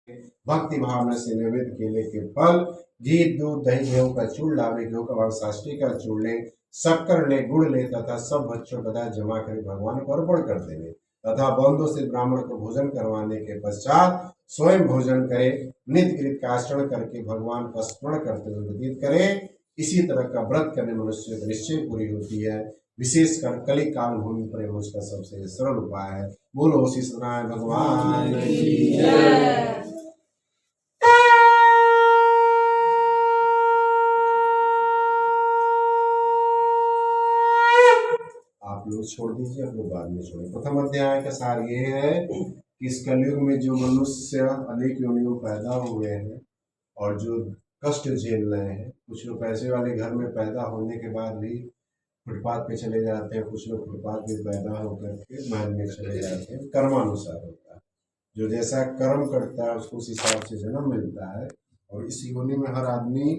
भक्ति भावना से नैवेद्य केले के फल घी दूध दही गेहूं का चूड़ लावे, गेहूं का भाव साष्टी का चूड़ ले, शक्कर ले, गुड़ ले तथा सब भक्षण पदार्थ जमा कर भगवान को अर्पण कर देवे तथा बंधु से ब्राह्मण को भोजन करवाने के पश्चात स्वयं भोजन करे। नित्य कृत का आचरण करके भगवान का स्मरण करते हुए व्यतीत करे। इसी तरह का व्रत करने मनुष्य की निश्चय पूरी होती है। विशेषकर कली काल भूमि पर उसका सबसे सरल उपाय है। बोलो श्री सत्यनारायण भगवान की जय। आप लोग छोड़ दीजिए, आप लोग बाद में छोड़िए। प्रथम अध्याय का सार ये है कि इस कलयुग में जो मनुष्य अनेक योनियों पैदा हुए हैं और जो कष्ट झेल रहे हैं, कुछ लोग पैसे वाले घर में पैदा होने के बाद भी फुटपाथ पे चले जाते हैं, कुछ लोग फुटपाथ पे पैदा होकर के महल में चले जाते हैं। कर्मानुसार होता है, जो जैसा कर्म करता है उसको उस हिसाब से जन्म मिलता है। और इस योनि में हर आदमी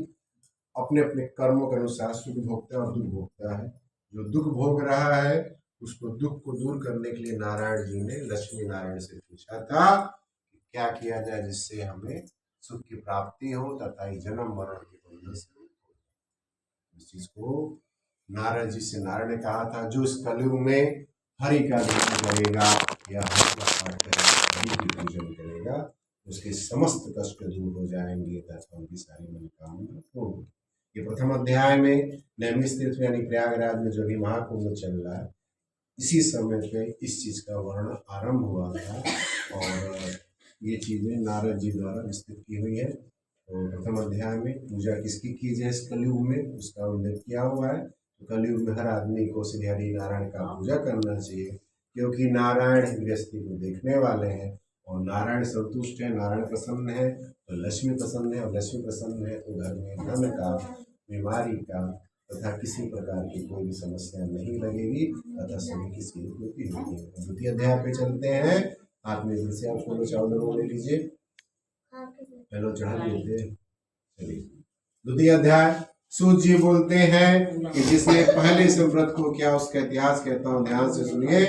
अपने अपने कर्मों के अनुसार सुख भोगता है और दुख भोगता है। जो दुख भोग रहा है उसको दुख को दूर करने के लिए नारायण जी ने लक्ष्मी नारायण से पूछा था कि क्या किया जाए जिससे हमें सुख की प्राप्ति हो तथा जन्म मरण के बंधन से मुक्त हो। इस चीज को नारद जी से नारायण ने कहा था, जो इस कलयुग में हरि का दर्शन करेगा या हरि का पाठ करेगा, हरि की पूजन करेगा, उसके समस्त कष्ट दूर हो जाएंगे तथा उनकी सारी मनोकामना पूर्ण होगी। ये प्रथम अध्याय में नैमिष तीर्थ यानी प्रयागराज में जो भी महाकुंभ चल रहा है, इसी समय पे इस चीज का वर्णन आरंभ हुआ था और ये चीजें नारद जी द्वारा विस्तृत की हुई है। तो प्रथम अध्याय में पूजा किसकी की जाए इस कलयुग में उसका उल्लेख किया हुआ है। तो कलयुग में हर आदमी को श्री हरि नारायण का पूजा करना चाहिए, क्योंकि नारायण गृहस्थी को देखने वाले हैं और नारायण संतुष्ट है, नारायण प्रसन्न है तो लक्ष्मी प्रसन्न है, और लक्ष्मी प्रसन्न है तो घर में धन का, बीमारी का तथा किसी प्रकार की कोई भी समस्या नहीं लगेगी तथा सभी की सीधी पूर्ति होगी। द्वितीय अध्याय पे चलते हैं। हाथ में से आप छोलो चावल ले लीजिए, हेलो चढ़ा लीजिए। चलिए द्वितीय अध्याय। सूत जी बोलते हैं कि जिसने पहले से व्रत को किया उसका इतिहास कहता हूँ, ध्यान से सुनिए।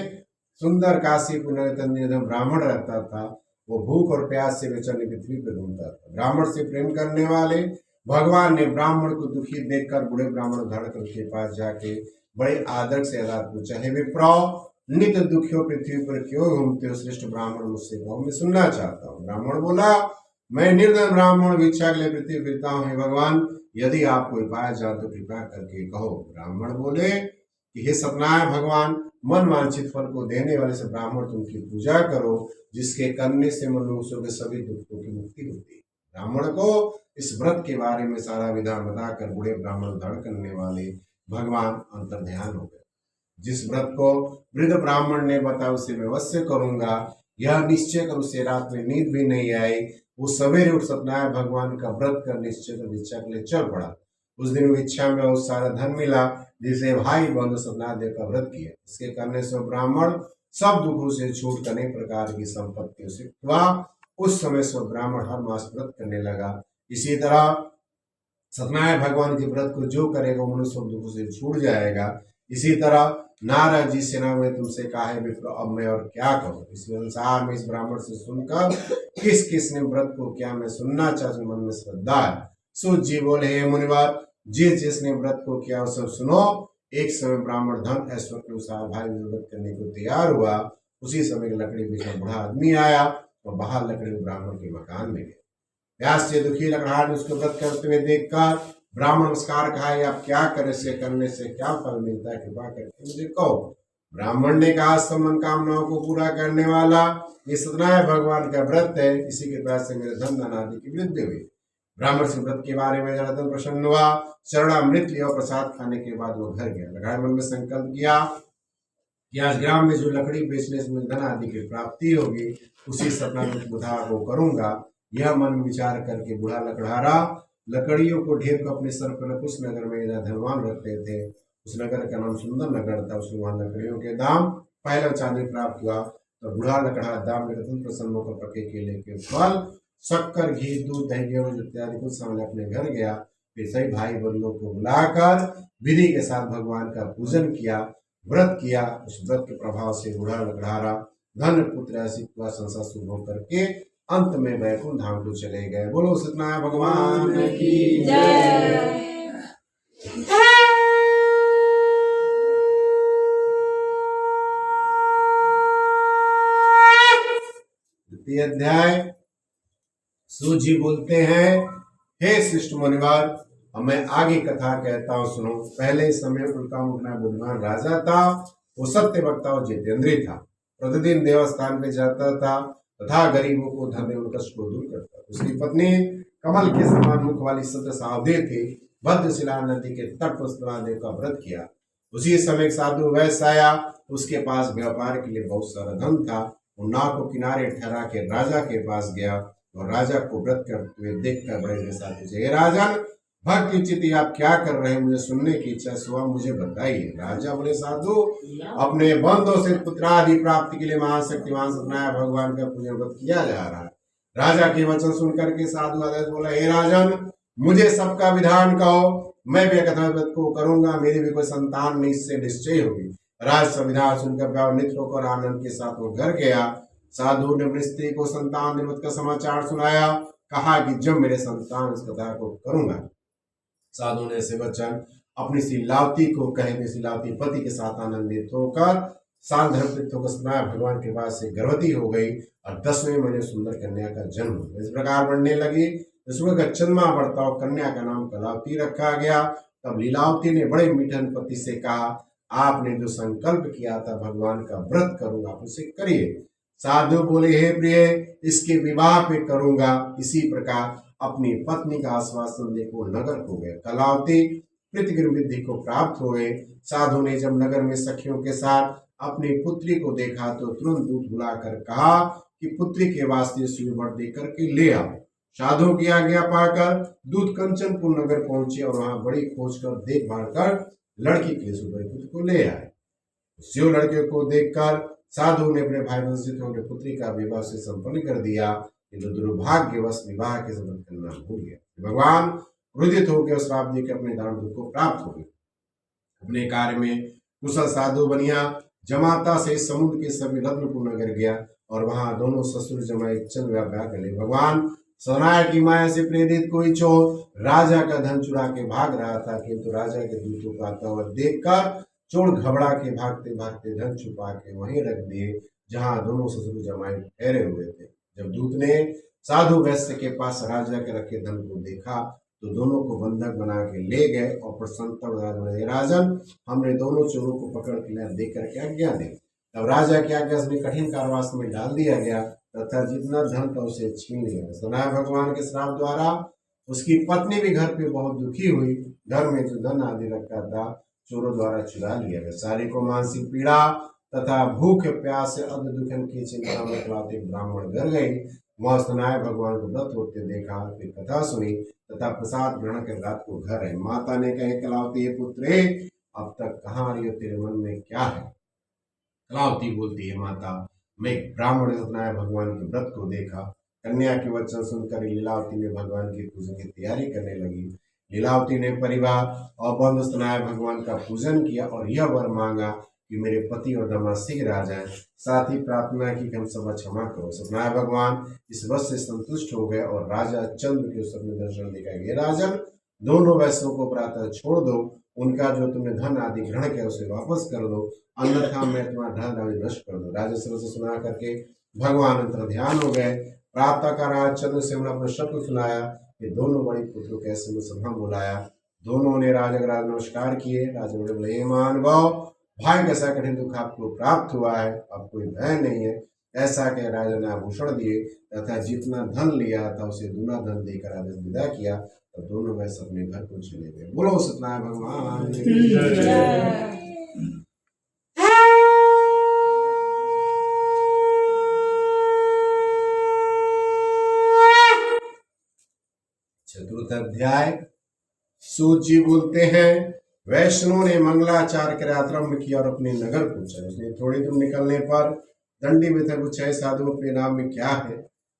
सुंदर काशी पुनर्तन ब्राह्मण रहता था, वो भूख और प्यास से बेचैन पृथ्वी पर घूमता था। ब्राह्मण से प्रेम करने वाले भगवान ने ब्राह्मण को दुखी देखकर बूढ़े ब्राह्मण धड़कर के पास जाके बड़े आदर से आदात पूछा, हे विप्रो, नित्य दुखियों पृथ्वी पर क्यों घूमते हो? श्रेष्ठ ब्राह्मण मुझसे कहो, मैं सुनना चाहता हूँ। ब्राह्मण बोला, मैं निर्धन ब्राह्मण भिक्षा के लिए पृथ्वी फिरता हूँ, हे भगवान, यदि आप कोई उपाय जान तो कृपा करके कहो। ब्राह्मण बोले कि हे सत्यनारायण भगवान, मन वांछित फल को देने वाले से ब्राह्मण तुम की पूजा करो, जिसके करने से मनुष्यों के सभी दुखों की मुक्ति होती है। ब्राह्मण को इस व्रत के बारे में सारा विधान बताकर बूढ़े ब्राह्मण धड़ करने वाले भगवान अंतर्ध्यान हो गए। जिस व्रत को वृद्ध ब्राह्मण ने बताया उसे मैं अवश्य करूंगा, यह निश्चय कर उसे रात में नींद भी नहीं आई। वो सवेरे उठ सत्यनारायण भगवान का व्रत कर निश्चय कर भिक्षा के लिए चल पड़ा। उस दिन इच्छा में बहुत सारा धन मिला, जिसे भाई बंधु सत्यनारायण देव का व्रत किया। इसके करने से ब्राह्मण सब दुखों से छूट कर अनेक प्रकार की संपत्तियों से हुआ। उस समय से ब्राह्मण हर मास व्रत करने लगा। इसी तरह सत्यनारायण भगवान के व्रत को जो करेगा मनुष्य दुखों से छूट जाएगा। इसी तरह नारद जी से मैं तुमसे कहा है विप्र, अब मैं और क्या करूं? इस संसार में इस ब्राह्मण से सुनकर किस किस ने व्रत को क्या मैं सुनना चाहता हूं, मन में श्रद्धा है। सूत जी बोले, हे मुनिवर, जिसने व्रत को किया सब सुनो। एक समय ब्राह्मण धन ऐश्वर्य के अनुसार भाई व्रत करने को तैयार हुआ। उसी समय लकड़ी बेचकर बूढ़ा आदमी आया और बाहर लकड़ी ब्राह्मण के मकान में गया। प्यास से दुखी लकड़हार ने उसको व्रत करते हुए देखकर ब्राह्मण नमस्कार कहा, आप क्या करे से करने से क्या फल मिलता है, कृपा करके मुझे कहो। ब्राह्मण ने कहा, सब मनोकामनाओं को पूरा करने वाला ये सत्यनारायण भगवान का व्रत है, इसी के प्रयास से मेरे धन धन आदि की वृद्धि हुई। ब्राह्मण से व्रत के बारे में जनार्दन प्रसन्न हुआ। चरणामृत लिया, प्रसाद खाने के बाद वो घर गया। लगाए मन में संकल्प किया कि आज ग्राम में जो लकड़ी बेचने से मुझे धन आदि की प्राप्ति होगी, उसी सत्यनारायण बुधा को करूंगा। यह मन विचार करके बूढ़ा लकड़हारा लकड़ियों को ढेर को अपने सर पर उस नगर में धनवान रखते थे। उस नगर का नाम सुंदर नगर था। उसने वहां लकड़ियों के दाम पहले चांदी प्राप्त हुआ। तो बूढ़ा लकड़हारा दाम में प्रसन्न होकर पके केले के फल, शक्कर, घी, दूध, दही गेहूं इत्यादि कुछ सामान अपने घर गया। फिर सही भाई बंधुओं को बुलाकर विधि के साथ भगवान का पूजन किया, व्रत किया। उस व्रत के प्रभाव से बूढ़ा लकड़हारा धन पुत्र ऐसी संसार शुभ होकर के अंत में वैकुंठ धाम को चले गए। बोलो सत्यनारायण भगवान की जय। द्वितीय अध्याय। सूत जी बोलते हैं, हे शिष्ट मुनिवर, अब मैं आगे कथा कहता हूँ, सुनो। पहले समय उनका मुखना बुद्धिमान राजा था। वो सत्य वक्ता और जितेंद्रिय था। प्रतिदिन देवस्थान पे जाता था तथा गरीबों को धन एवं कष्ट को दूर करता। उसकी पत्नी कमल के समान मुख वाली सत्य सावधे थी। भद्रशिला नदी के तट पर सत्यनादेव का व्रत किया। उसी समय साधु वैश्य आया। उसके पास व्यापार के लिए बहुत सारा धन था। वो नाव को किनारे ठहरा के राजा के पास गया और राजा को व्रत करते हुए देखकर बड़े के साथ पूछे, हे राजन, भक्ति चित्ती आप क्या कर रहे हैं? मुझे सुनने की इच्छा सुबह मुझे बताइए। राजा बोले, साधु, अपने बंधुओं से पुत्रादि प्राप्ति के लिए महाशक्तिमान सत्यनारायण भगवान का पूजन व्रत किया जा रहा है। राजा के वचन सुनकर के साधु आदेश बोला, हे राजन, मुझे सबका विधान कहो, मैं भी कथा व्रत को करूंगा। मेरी भी कोई संतान नहीं, इससे निश्चय होगी। राज संविधान सुनकर व्यावृत होकर आनंद के साथ वो घर गया। साधु ने अपनी स्त्री को संतान निर्मित का समाचार सुनाया। कहा कि जब मेरे संतान इस कथा को करूंगा। साधु ने ऐसे वचन अपनी शीलावती को कहे। शीलावती पति के साथ आनंदित होकर साल धर्मृत होकर सत्यनारायण भगवान के पास से गर्भवती हो गई और 10वें महीने सुंदर कन्या का जन्म हुआ। इस प्रकार बढ़ने लगी। इसमें का चंद्रमा बढ़ता और कन्या का नाम कलावती रखा गया। तब लीलावती ने बड़े मीठन पति से कहा, आपने जो संकल्प किया था भगवान का व्रत करूंगा, आप उसे करिए। साधु बोले, हे प्रिय, इसके विवाह पे करूंगा। इसी प्रकार अपनी पत्नी का आश्वासन देखो नगर हो गए। कलावती प्रतिगृह विधि को प्राप्त हो गए। साधु ने जब नगर में सखियों के साथ अपनी पुत्री को देखा तो तुरंत दूध बुलाकर कहा कि पुत्री के वास्ते स्वीवर दे करके ले आओ। साधु की आज्ञा पाकर दूध कंचनपुर नगर पहुंचे और वहां बड़ी खोज कर देखभाल कर लड़की के सुंदर को ले आए। शिव लड़के को देखकर साधु ने अपने भाई वंशित अपने पुत्री का विवाह से संपन्न कर दिया, किंतु दुर्भाग्यवश विवाह के संबंध करना भूल गया। भगवान क्रोधित हो गए, श्राप देकर अपने दान को प्राप्त हो गए। अपने कार्य में कुशल साधु बनिया जमाता से समुद्र के सभी रत्नपुर नगर गया और वहां दोनों ससुर जमाई चंद व्यापार कर ले। भगवान सनाया की माया से प्रेरित कोई चोर राजा का धन चुरा के भाग रहा था, किंतु राजा के दूतों को आता हुआ देखकर चोर घबरा के भागते भागते धन छुपा के वहीं रख दिए जहां दोनों ससुर जमाई ठहरे हुए थे। जब दूत ने साधु वैश्य के पास राजा के रखे धन को देखा तो दोनों को बंधक बना के ले गए और प्रसन्नता राजन, हमने दोनों चोरों को पकड़ के देकर के आज्ञा दी। तब राजा की आज्ञा से कठिन कारावास में डाल दिया गया तथा जितना धन था उसे छीन लिया। सनातन भगवान के श्राप द्वारा उसकी पत्नी भी घर पे बहुत दुखी हुई। घर में जो धन आदि रखा था चोरों द्वारा चुरा लिया गया। सारी को मानसिक पीड़ा तथा भूख प्यास से अध दुखन की चिंता में कलावती ब्राह्मण घर गई। वह सनातन भगवान को व्रत होते देखा, फिर कथा सुनी तथा प्रसाद ग्रहण कर रात को घर आई। माता ने कहे, कलावती पुत्रे, अब तक कहाँ रही हो, तेरे मन में क्या है? कलावती बोलती है, माता, मैं ब्राह्मण सत्यनारायण भगवान के व्रत को देखा। कन्या के वचन सुनकर लीलावती ने भगवान की पूजन की तैयारी करने लगी। लीलावती ने परिवार और बंधु सत्यनारायण भगवान का पूजन किया और यह वर मांगा कि मेरे पति और दामाद शीघ्र आ जाएं। साथ ही प्रार्थना की कि हम सब क्षमा करो। सत्यनारायण भगवान इस वत से संतुष्ट हो गए और राजा चंद्र के सपने दर्शन दिखाई गए। राजन, दोनों वैश्यों को प्रातः छोड़ दो, उनका जो तुमने धन आदि ग्रहण किया उसे वापस कर दो, अन्यथा मैं तुम्हारा धन आदि नष्ट कर दो। राजा से सुना करके भगवान अंतर ध्यान हो गए। प्रातः का राज चंद्र से अपना शब्द सुनाया कि दोनों बड़ी पुत्रों के ऐसे में सभा बुलाया। दोनों ने राजा नमस्कार किए। राजा बोले, महानुभाव, भाई कैसा कठिन दुख आपको प्राप्त हुआ है, अब कोई भय नहीं है। ऐसा कह राजा ने आभूषण दिए तथा जितना धन लिया था उसे दूना धन देकर आदेश विदा किया। तो दोनों वैसे अपने घर को चले गए। बोलो सत्यनारायण भगवान। चतुर्थ अध्याय। सूत जी बोलते हैं, वैष्णव ने मंगलाचार कर आरंभ किया और अपने नगर पूछा। उसने थोड़ी दूर निकलने पर दंडी में था पूछा, साधु अपने नाम में क्या है?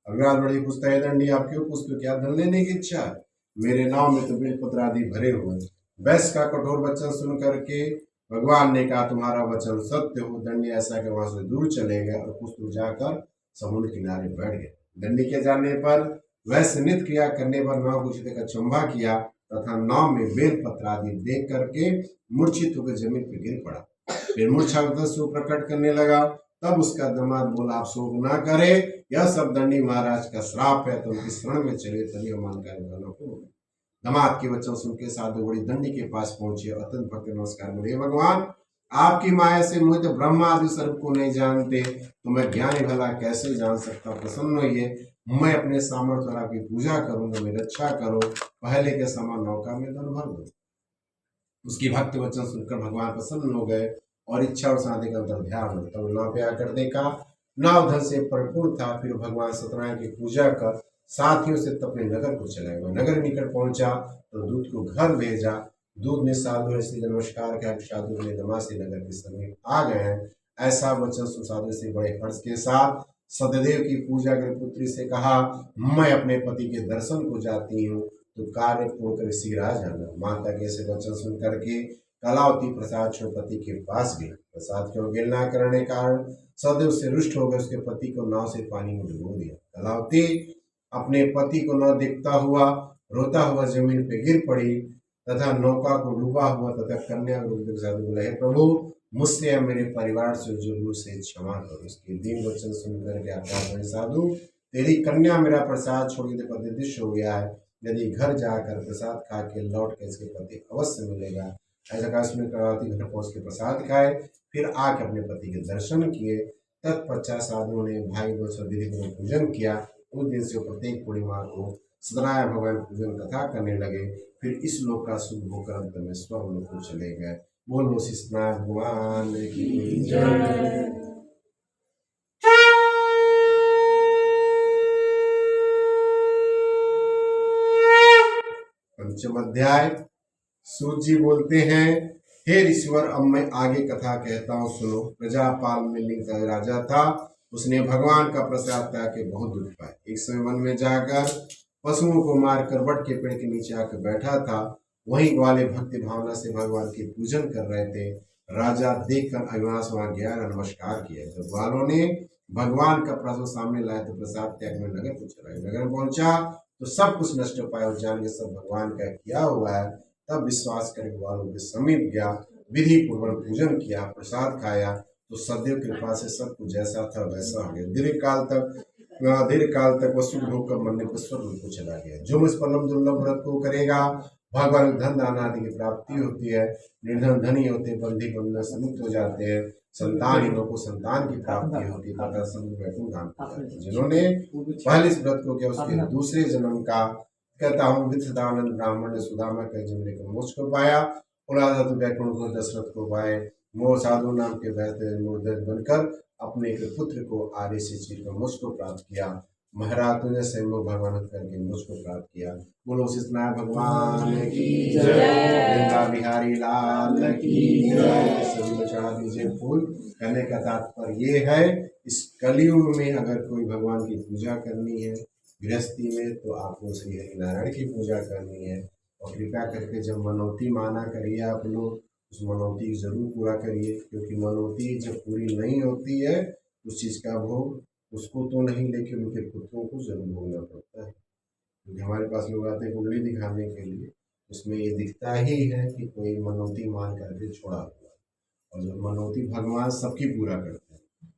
अग्रवाल बड़ी पूछता है, दंडी आप क्यों पूछते हो, क्या धन लेने की इच्छा है? मेरे नाम में तो बेलपत्र आदि भरे हुए। वैश्य का कठोर वचन सुन करके भगवान ने कहा, तुम्हारा वचन सत्य हो। दंडी ऐसा कि वहां से दूर चले गए और कुछ दूर जाकर समुद्र किनारे बैठ गए। दंडी के जाने पर वैसे नित्य क्रिया करने पर नाव को चिते का चुंबा किया तथा नाव में बेल पत्र आदि देख करके मूर्छित होकर जमीन पर गिर पड़ा। फिर मूर्छा शोक प्रकट करने लगा। तब उसका दामाद बोला, आप शोक ना करे, यह सब दंडी महाराज का श्राप है, तो उनकी शरण में चले। तभी मान कर दामाद के वचन सुन के साधु बड़ी दंडी के पास पहुंचे और अत्यंत भक्ति नमस्कार बोले, भगवान आपकी माया से मुझे तो ब्रह्मा आदि स्वरूप को नहीं जानते, तो मैं ज्ञानी भला कैसे जान सकता। प्रसन्न होइए, मैं अपने सामर्थ्य और आपकी पूजा करूंगा, मेरी रक्षा करो, पहले के समान नौका में दल भर दो। उसकी भक्ति वचन सुनकर भगवान प्रसन्न हो गए और इच्छा और साधे का अंतर ध्यान। तब नाव पे आकर देखा नाव धन से परिपूर्ण था। फिर भगवान सत्यनारायण की पूजा कर साथियों से अपने नगर को चला गया। नगर निकट पहुंचा तो दूत को घर भेजा। दूत ने साधु से नमस्कार किया। साधु ने दमासी नगर के समीप आ गए हैं, ऐसा वचन सुन साधु से बड़े हर्ष के साथ सतदेव की पूजा कर पुत्री से कहा, मैं अपने पति के दर्शन को जाती हूँ, तो कार्य पूर्ण कर शीघ्र आ जाना। माता के ऐसे वचन सुन करके कलावती प्रसाद पति के पास गई। प्रसाद की अवहेलना करने कारण सदैव से रुष्ट हो गए। उसके पति को नाव से पानी में डुबो दिया। कलावती अपने पति को न देखता हुआ रोता हुआ जमीन पे गिर पड़ी तथा नौका को डूबा हुआ तथा कन्या साधु बोले, हे प्रभु मुझसे या मेरे परिवार से जो से क्षमा करो। उसके दीन वचन सुनकर के आकाश साधु, तेरी कन्या मेरा प्रसाद छोड़ के पति दिश हो गया है, यदि घर जाकर प्रसाद खा के लौट के इसके पति अवश्य मिलेगा। ऐसा कहा। उसमें कलावती घर पहुंच के प्रसाद खाए, फिर आके अपने पति के दर्शन किए। तत्पश्चात साधुओं ने भाई विधि को पूजन किया। उस दिन से प्रत्येक पूर्णिमा को सत्यनारायण भगवान पूजन कथा करने लगे। फिर इस लोक का शुभ होकर अंत में स्वर्ग लोक को चले गए। बोलो सत्यनारायण भगवान की जय। पंचम अध्याय। सूत जी बोलते हैं, हे ऋषिवर, अब मैं आगे कथा कहता हूँ, सुनो। प्रजापाल मिलिंग का राजा था। उसने भगवान का प्रसाद त्याग के बहुत दुख पाए। एक समय वन में जाकर पशुओं को मारकर वट के पेड़ के नीचे आकर बैठा था। वहीं ग्वाले भक्ति भावना से भगवान की पूजन कर रहे थे। राजा देखकर अविनाश वहां गया, नमस्कार किया। जब ग्वालों ने भगवान का प्रसाद सामने लाया तो प्रसाद त्याग में नगर को चला। नगर पहुंचा तो सब कुछ नष्ट पाया और जान के सब भगवान का किया हुआ है। तब विश्वास करके ग्वालों के समीप गया, विधि पूर्वक पूजन किया, प्रसाद खाया, तो सदैव कृपा से सब कुछ जैसा था वैसा हो गया। दीर्घ काल तक वह सुख भोग कर मन को स्वर्ग को चला गया। जो इस परम दुर्लभ व्रत को करेगा, भगवान धन दान आदि की प्राप्ति होती है। निर्धन धनी होते, बंधी बंधन से मुक्त हो जाते हैं। संतानहीनों को संतान की प्राप्ति होती है तथा समुद्र वैकुंठ धाम को जाते हैं। जिन्होंने पहले इस व्रत को किया, उसके दूसरे जन्म का कहता हूँ वित्तदानंद ब्राह्मण ने सुदामा के जन्म को मोक्ष को पाया। उन्होंने वैकुंठ को दशरथ को पाए। मोह साधु नाम के बहते बनकर अपने एक पुत्र को आर्य से चीर मोक्ष को प्राप्त किया। महाराज ने स्वयं भगवान करके मोक्ष को प्राप्त किया। बोलो सत्यनारायण भगवान की जय, बिहारी लाल की जय। सभी को चढ़ा दीजिए फूल। कहने का तात्पर्य ये है, इस कलयुग में अगर कोई भगवान की पूजा करनी है गृहस्थी में, तो आपको श्री हरि नारायण की पूजा करनी है। और कृपया करके जब मनौती माना करिए आप लोग, उस मनौती जरूर पूरा करिए, क्योंकि मनौती जब पूरी नहीं होती है उस चीज़ का भोग उसको तो नहीं, लेकिन उनके पुत्रों को जरूर भोगना पड़ता है। क्योंकि हमारे पास लोग आते हैं कुंडली दिखाने के लिए, उसमें ये दिखता ही है कि कोई मनौती मान करके छोड़ा हुआ, और जो मनौती भगवान सबकी पूरा करते हैं।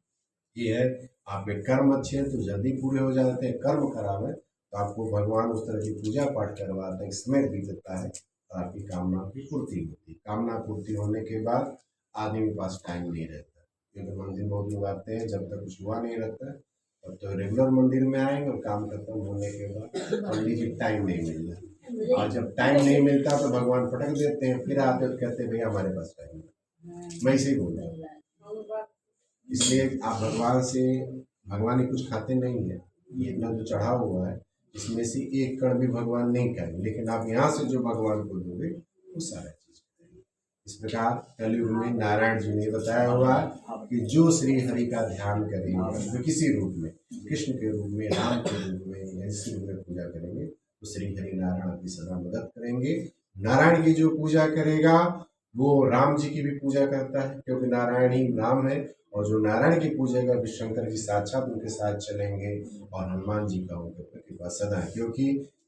ये है, आपके कर्म अच्छे हैं तो जल्दी पूरे हो जाते हैं, कर्म खराब है तो आपको भगवान उस तरह की पूजा पाठ करवाता है, समय बीतता है और आपकी कामना की पूर्ति होती है। कामना पूर्ति होने के बाद आदमी के पास टाइम नहीं रहता, क्योंकि मंदिर बहुत लोग आते हैं, जब तक कुछ हुआ नहीं रहता तब तो रेगुलर मंदिर में आएंगे और काम खत्म होने के बाद पंडित जी टाइम नहीं मिलता, और जब टाइम नहीं मिलता तो भगवान पटक देते हैं, फिर आते तो कहते हैं भैया हमारे पास टाइम नहीं। मैं इसे बोल रहा हूँ, इसलिए आप भगवान से, भगवान ने कुछ खाते नहीं है, ये इतना जो चढ़ा हुआ है इसमें से एक कण भी भगवान नहीं खाएंगे, लेकिन आप यहाँ से जो भगवान को दोगे वो सारा चीज करेंगे। इस प्रकार कलयुग में नारायण जी ने बताया हुआ कि जो श्री हरि का ध्यान करेंगे, जो किसी रूप में, कृष्ण के रूप में, राम के रूप में या इसी रूप में पूजा करेंगे, तो श्री हरि नारायण आपकी सदा मदद करेंगे। नारायण की जो पूजा करेगा वो राम जी की भी पूजा करता है, क्योंकि नारायण ही राम है। और जो नारायण की पूजा का फिर शंकर जी साक्षात उनके साथ चलेंगे, और हनुमान जी का उनके प्रति बस सदा है, क्योंकि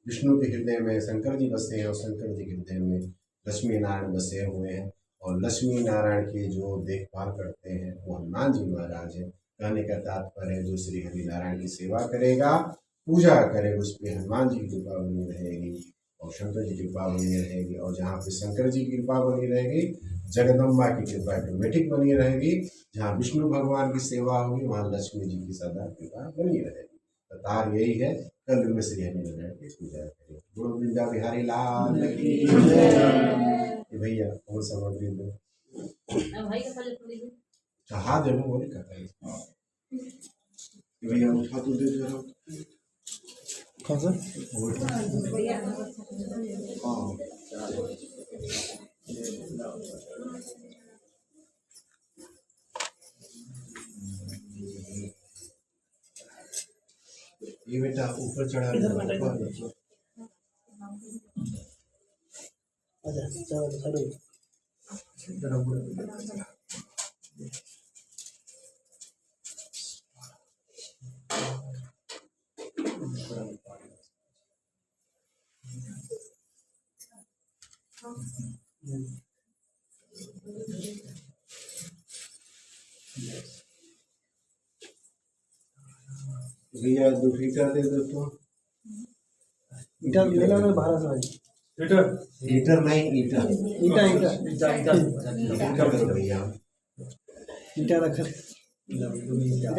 विष्णु के हृदय में शंकर जी बसे हैं और शंकर जी के हृदय में लक्ष्मी नारायण बसे हुए हैं। और लक्ष्मी नारायण की जो देखभाल करते हैं वो हनुमान जी महाराज है। कहने का तात्पर्य है, जो श्री हरि नारायण की सेवा करेगा, पूजा करेगा, उस पर हनुमान जी की कृपा बनी रहेगी और शंकर जी की कृपा बनी रहेगी। और जहाँ पे शंकर जी की कृपा बनी रहेगी, जगदम्बा की कृपा ऑटोमेटिक बनी रहेगी। जहाँ विष्णु भगवान की सेवा होगी, वहाँ लक्ष्मी जी की सदा कृपा बनी रहेगी। तो तार यही है, कल में श्री हरि नारायण की पूजा करें। गुरु वृंदा बिहारी लाल की जय। भैया कौन सामग्री दो चाहा दे बोले कहता भैया उठा तो दे जरा। कौन सा? ये बेटा ऊपर चढ़ा अच्छा चलो भैया 2 ईटा दे दो तो। ईटा लेना है 1200 ईटर नहीं, ईटा ईटा ईटा ईटा दे दो भैया। ईटा रख ईटा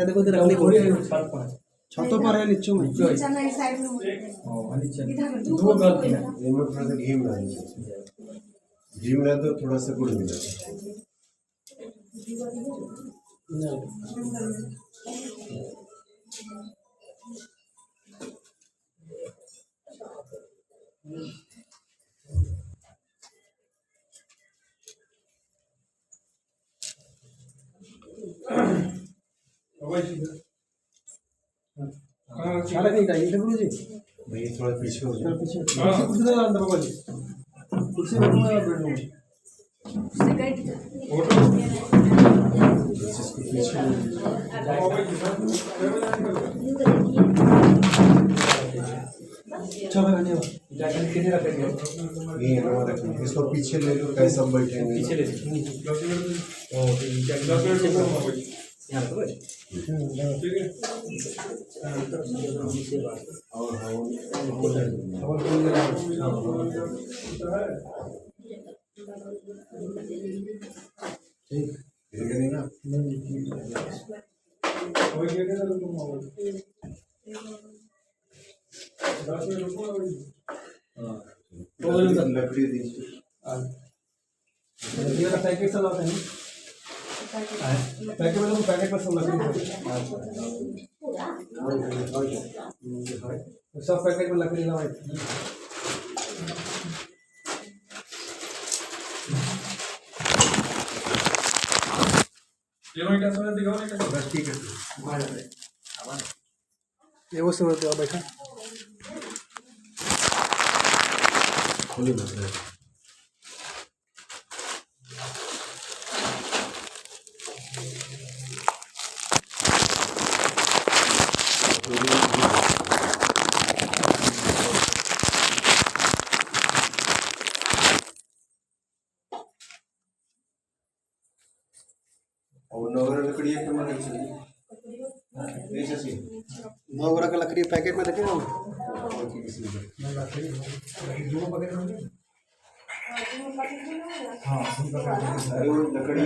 देखो इधर रखने को छतों पर है नीचे में दो गलती है। इनमें थोड़ा सा घी मिला दीजिए, घी मिला दो, थोड़ा सा गुड़ मिला दो। सारा नहीं चाहिए गुरु जी। भैया थोड़ा पीछे हो जाओ। पीछे कुर्सी दे अंदर बाबा जी, कुर्सी रखूंगा बेडरूम में। इसको पीछे हो अच्छा भाई धन्यवाद। ये हमारा रखेंगे, इसको पीछे ले लो, कैसे सब बैठेंगे पीछे ले ना। लकड़ी दीजिए। पैकेट सब आता है पैकेट में, पैकेट पर सब लकड़ी सब पैकेट में लकड़ी लगाए। बस ठीक है, ये वो सब तो बैठा खोली मत रहे। और नगर लकड़ी है तुम्हारे ऐसे 9 का लकड़ी पैकेट में रखे अरे वो लकड़ी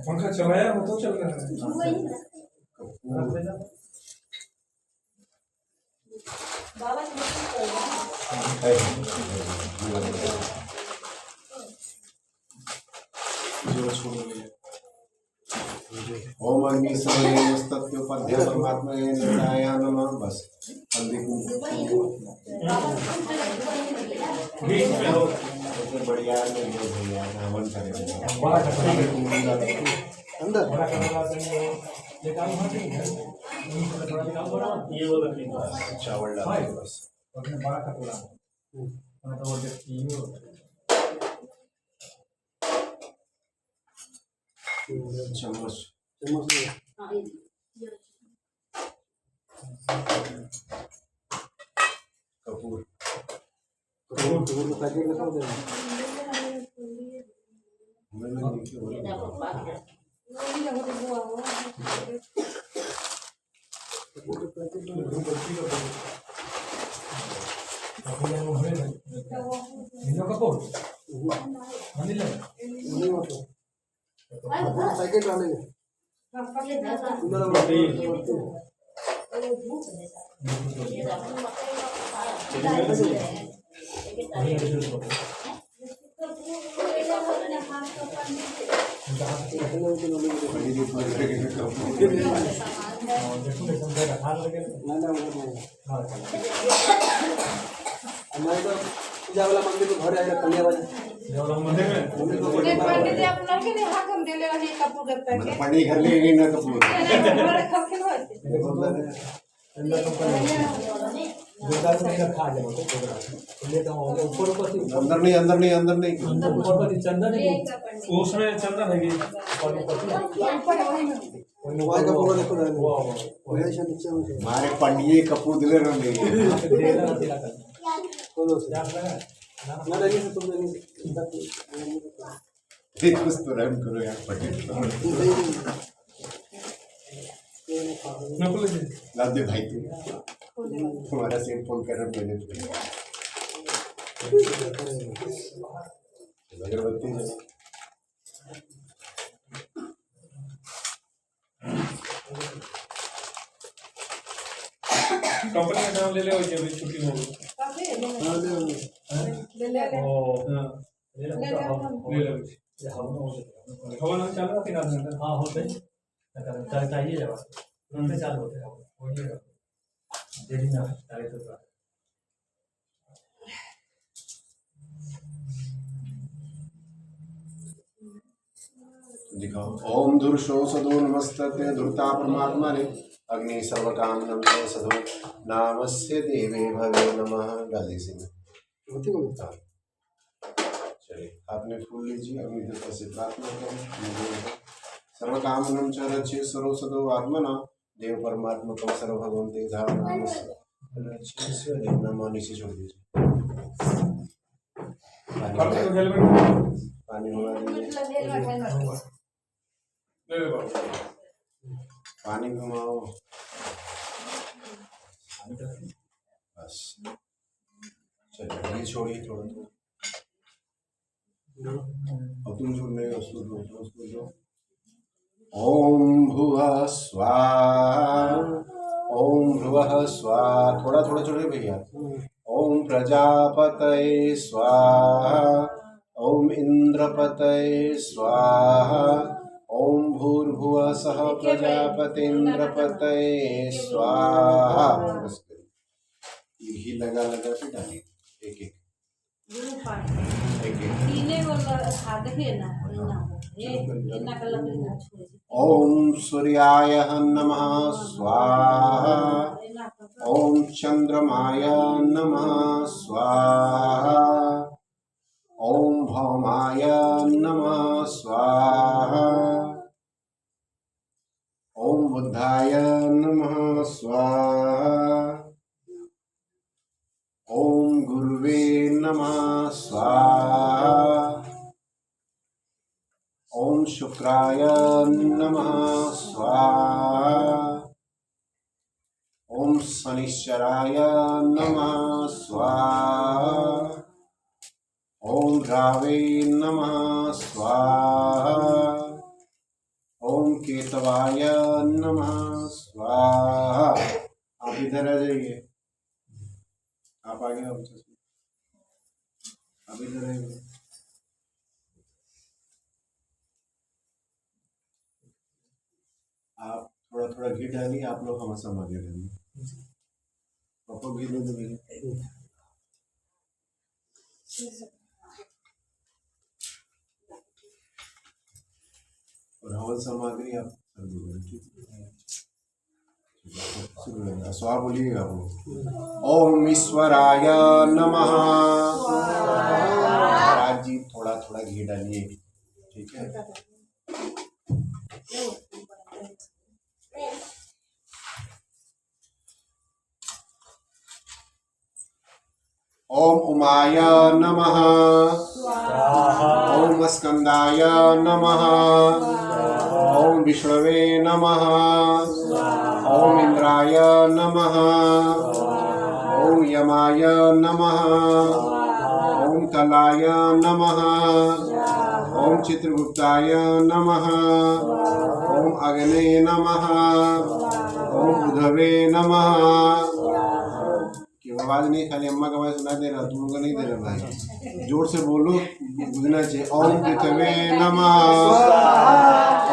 पंखा चलाया वो तो चल रहा है। ओम अग्नि सर्वस्तत्व पद्य परमात्मा नित्याय नमः। बस हल्दी कुमकुम बढ़िया भैया हवन करेंगे अंदर चावल डाल बस। उसने बड़ा कटोरा मैं तो वो देखती हूँ चम्मच कपूर मैंने देखी बोला निनो कपूर अनिल जावला मंदिर में घरे आए कन्या बाजा मंदिर में पंडित अपना के लिए हाकम देले रही कपूर के पैकेट पानी घर ले गई ना कपूर बड़े खपके होते दुकान में रखा है वो तो ले तो ऊपर ऊपर से अंदर नहीं अंदर नहीं अंदर नहीं ऊपर ऊपर से चंदन है उसमें चंदन है कि मोबाइल का पूरा देखो वाह वही से नीचे में हमारे पंडिये कपूर दिले रह ले खोलो से ना नहीं से तुमने नहीं फिर कुछ तो रहम करो यार पंडित नकुल जी लाद दे भाई तू तुम्हारा सेम फोन कर रहा मैंने अगरबत्ती जला कंपनी का नाम ले ले और जब छुट्टी हो गई ले ले ओ ले ले ये हवा ना चल रहा तीन आदमी हां होते कर चाहिए जब उनसे चालू होते हैं वो ये देरी ना डाले तो दिखाओ ओम धुर्षो सदो नमस्तते धुर्ता परमात्मा ने अग्नि सर्वकामनं ते सदो नामस्य देवे भवे नमः गाली सिंह होती को चलिए आपने फूल लीजिए अग्नि देवता से प्रार्थना करें सर्वकामनं च रक्षे सर्व सदो आत्मना देव परमात्मकं सर्व भगवन्ते धारणस्य देव नाम नीचे छोड़ दीजिए पानी होना दीजिए ले ले बाबू पानी घुमाओ बस चलिए ये छोड़िए थोड़ा अब तुम छोड़ने उसको जो ओम भुवः स्वाहा ओम भुवः स्वाहा थोड़ा थोड़ा छोड़िए भैया ओम प्रजापतये स्वाहा ओम इंद्रपतये स्वाहा ओम भूर्भुवः सह प्रजापतिन्द्रपतये स्वाहा यही लगा लगा के डालिए एक एक तीने वाला हाथ देखिए ना ये इतना का लकड़ी ना छोड़े ओम सूर्याय नमः स्वाहा ओम चंद्रमाय नमः स्वाहा ओम भौमाय नमः स्वाहा ओम बुद्धाय नमः स्वाहा ओम गुरुवे नमः स्वाहा ओम शुक्राय नमः स्वाहा ओम शनिश्चराय नमः स्वाहा ओम रावे नमः स्वाहा ओम केतवाय नमः स्वाहा आप इधर आ जाइए आप आगे आप इधर आइए आप थोड़ा थोड़ा घी डालिए आप लोग हमारे साथ आगे डालिए पापा घी दे दो भैया और हवन सामग्री आप कर दो ठीक है स्वा बोलिएगा वो। ओम ईश्वराय नमः। महाराज जी थोड़ा थोड़ा घी डालिए, ठीक है। ओम उमाय नमः। ओम स्कंदाय नमः। ओम विष्णवे नमः। ओम इंद्राय नमः। ओम यमाय नमः। ओम कलाय नमः। ओम चित्रगुप्ताय नमः। ओम अग्ने नमः। ओम बुधवे नमः। क्यों आवाज नहीं, खाली अम्मा का आवाज सुना दे रहा, तुम लोग नहीं दे रहा भाई, जोर से बोलो, बुझना चाहिए। ओम पृथ्वे नमः।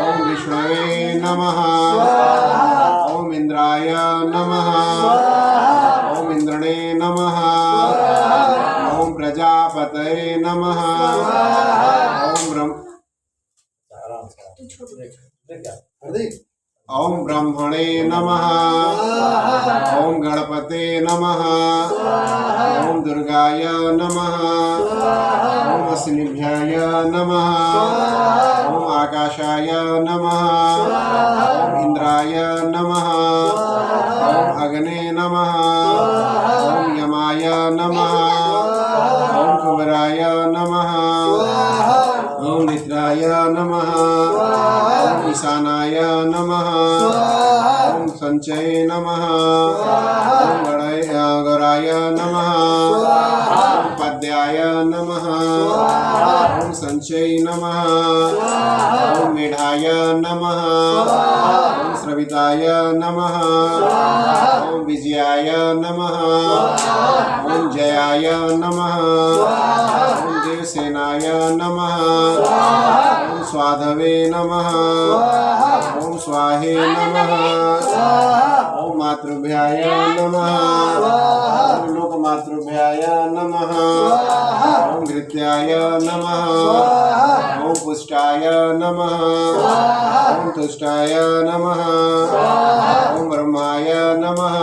ओम विष्णवे नमः। ओम इंद्राय नमः। ओम इंद्रणे नमः। ओम प्रजापतये नमः। ओम ओम ब्रह्मणे नमः। ओम गणपते नमः। ओम दुर्गाय नमः। ओम अश्निभ्याय नमः। ओम आकाशाय नमः। ओम इंद्राय नमः। ओम अग्ने नमः। ओम यमाय नमः। ओम कुबराय नमः। ओम निद्राय नमः। ओम ईशानाय नमः। ओम संचय नमः। ओम गौराय नमः। ओम पद्याय नमः। ओम संचय नमः। ओम मेढाय नमः। ओम श्रविताय नमः। ओम विजयाय नमः। ओम जयाय नमः। ओम देवसेनाय नमः। ओम स्वाधवे नमः। ओम स्वाहे नमः। ओम मातृभ्याय नमः। ओम लोकमातृभ्याय नमः। ओम घृत्याय नमः। ओम पुष्टाय नमः। ओम तुष्टाय नमः। ओम ब्रह्माय नमः।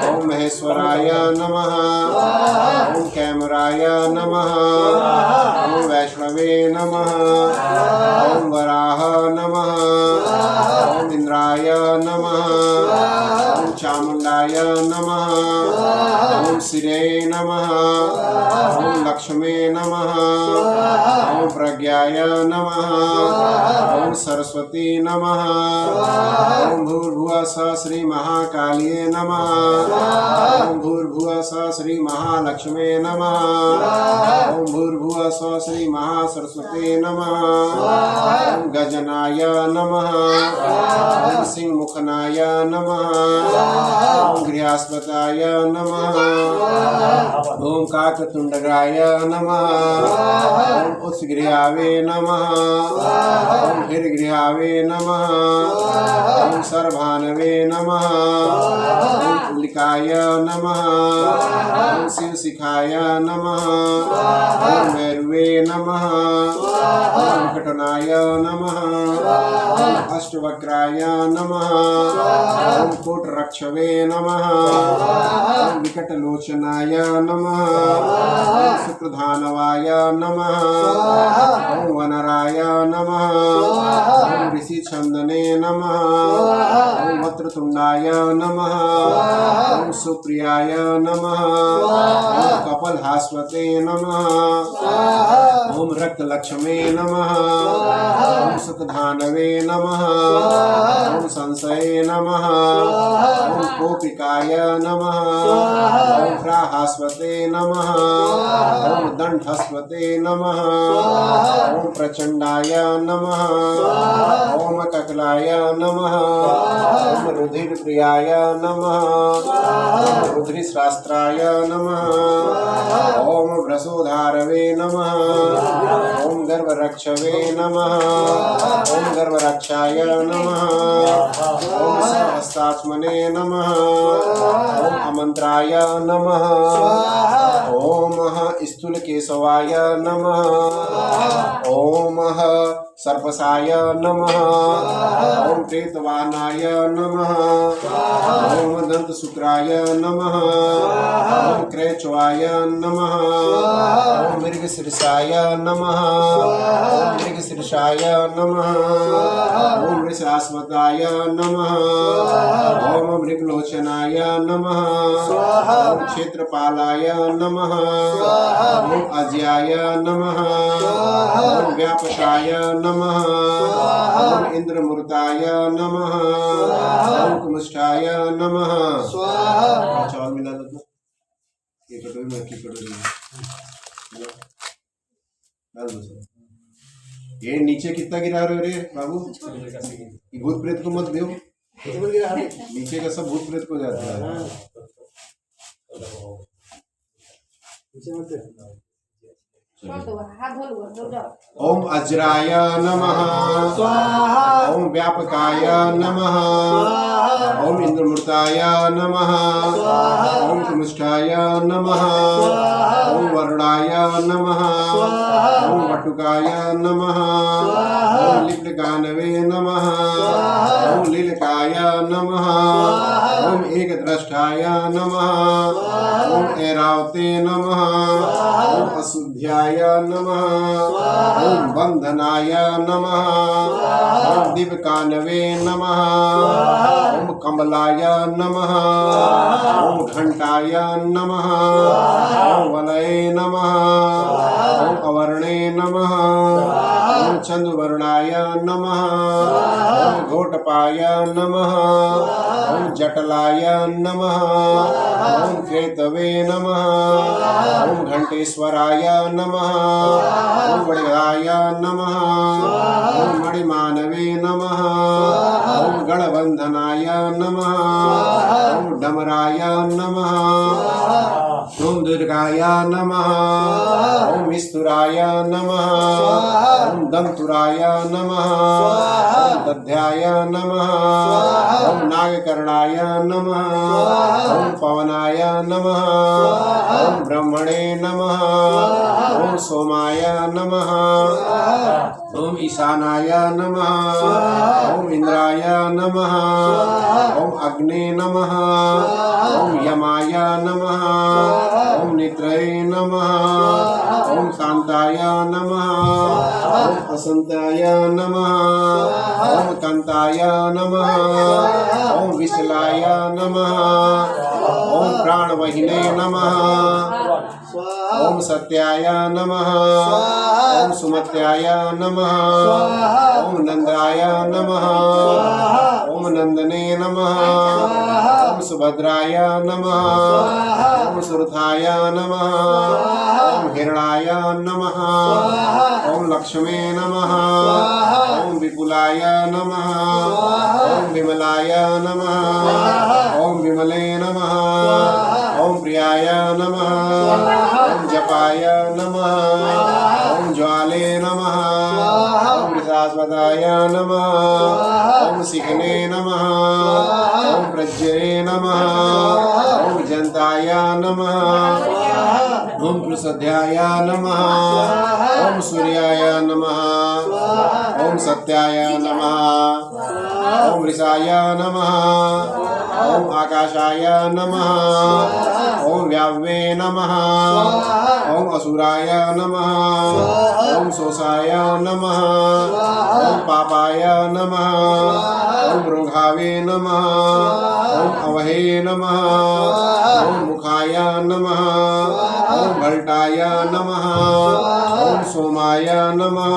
ओम महेश्वराय नमः। ओम कैमराय नमः। ओम वैष्णवे नमः। ओम वराह नमः। ओम इंद्राय नमः। ओम चामुंडाय नमः। ओम शिरे नमः। ओम लक्ष्मे नमः। ओम प्रज्ञाय नमः। ओम सरस्वती नमः। ओम भूर्भुवः स्वः श्री महाकालिये नमः। ओम भूर्भुवः स्वः श्री महालक्ष्मे नमः। ओम भूर्भुवः स्वः श्री महासरस्वती नमः। ओम गजनाय नमः। ओम सिंहमुखनाय नमः। ओम गृहस्पताय नमः। ओम काकतुंडगाय नमः। ओम उत्सगृहावे नमः। ओम हिरगृहावे नमः। ओम सर्वानवे नमः। ओम कुलिकाय नमः। ओम शिवशिखाय नमः। ओम भैरवे नमः। ओम विकटनाय नमः। ओम अष्टवक्राय नमः। ओम कोटरक्षवे नमः। ओम विकटलोचनाय नमः। ओम शुक्रधानवाय नमः। ओम वनराय नमः। ओम ऋषिछन्दने नमः। ओम वक्रतुण्डाय नमः। ओम सुप्रियाय नमः। ओम कपालहास्वते नमः। ओम रक्तलक्ष्मे नमः। ओम सुखधानवे नमः। ओम संशये नमः। ओम कोपिकाय नमः। ओम प्राहास्वते नमः। ओम दंडहस्वते नमः। ओम प्रचंडाय नमः। ओम ककलाय नमः। ओम रुधिरप्रियाय नमः। ओम रुधिरशास्त्राय नमः। ओम वृषोधारवे नमः। ओम गर्भरक्षवे नमः। ओम गर्भरक्षाय नमः। ओम सहस्रात्मने नमः। ओम अमंत्राय नमः। ओम स्थूलकेशवाय नमः। ओम सर्पसाय नमः। ओम प्रेतवाहनाय नमः। ओम दंतशुक्राय नमः। ओम क्रेचवाय नमः। ओम मृगशीर्षाय नमः। ओम मृगशीर्षाय नमः। ओम वृषास्वताय नमः। ओम मृगलोचनाय नमः। ओम क्षेत्रपालाय नमः। ओम अज्याय नमः। ओम व्यापकाय नमः। ओम इंद्रमूर्ताय नमः। ओम कुमुष्टाय नमः। चावल मिला दो तो। ये कटोरी में की कटोरी में डाल दो सर। ये नीचे कितना गिरा रहे हो रे बाबू? ये भूत प्रेत को मत दो। नीचे का सब भूत प्रेत को जाता है। ओम अज्राय नमः। ओम व्यापकाय नमः। ओम इंद्रमूर्ताय नमः। ओम कुमुष्टाय नमः। ओम वरुणाय नमः। ओम वटुकाय नमः। ओम लिप्लगानवे नमः। ओम लीलकाय नमः। ओम एकदृष्टाय नमः। ओम ऐरावते नमः। ओम अशुद्ध्याय नमः। ओम बंधनाय नमः। ओम दिव्यकानवे नमः। ओम कमलाय नमः। ओम घंटाय नमः। ओम वलये नमः। ओम अवर्णे नमः। ओम चंद्रवर्णाय नमः। ओम घोटपाय नमः। ओम जटलाय नमः। ओम केतवे नमः। ओम घंटेश्वराय नमः। ओम वड़गाय नमः। ओम मणिमानवे नमः। ओम गणबंधनाय नमः। ओम डमराय नमः। ओम दुर्गाय नमः। ओम स्तुराय नमः। ओम दंतुराय नमः। ओम दध्याय नमः। ओम नागकर्णाय नमः। ओम पवनाय नमः। ओम ब्रह्मणे नमः। ओम सोमाय नमः। ओम ईशानाय नमः। ओम इंद्राय नमः। ओम अग्ने नमः। ओम यमाय नमः। ओम नित्रये नमः। ओम शांताय नमः। ओम असंताय नमः। ओम कांताय नमः। ओम विशलाय नमः। ओम प्राणवहिने नमः। ओम सत्याय नमः। ओम सुमत्याय नमः। ओम नंदाय नमः। ओम नंदने नमः। ओम सुभद्राय नमः। ओम सुरथाय नमः। ओम हिरणाय नमः। ओम लक्ष्मे नमः। ओम विपुलाय नमः। ओम विमलाय नमः। ओम विमले नमः। ओम प्रियाय नमः। ओम जपाय नमः। ओम ज्वाले नमः। ओम विशास्वताय नमः। ओम शिखने नमः। ओम प्रज्ञे नमः। ओम जंताय नमः। ओम प्रसध्याय नमः। ओम सूर्याय नमः। ओम सत्याय नमः। ओम ऋषाय नमः। ओम आकाशाय नमः। ओम व्यावे नमः। ओम असुराय नमः। ओम शोषाय नमः। ओम पापाय नमः। ओम रोघावे नमः। ओम अवहे नमः। ओम मुखाय नमः। ओम भल्टाय नमः। ओम सोमाय नमः।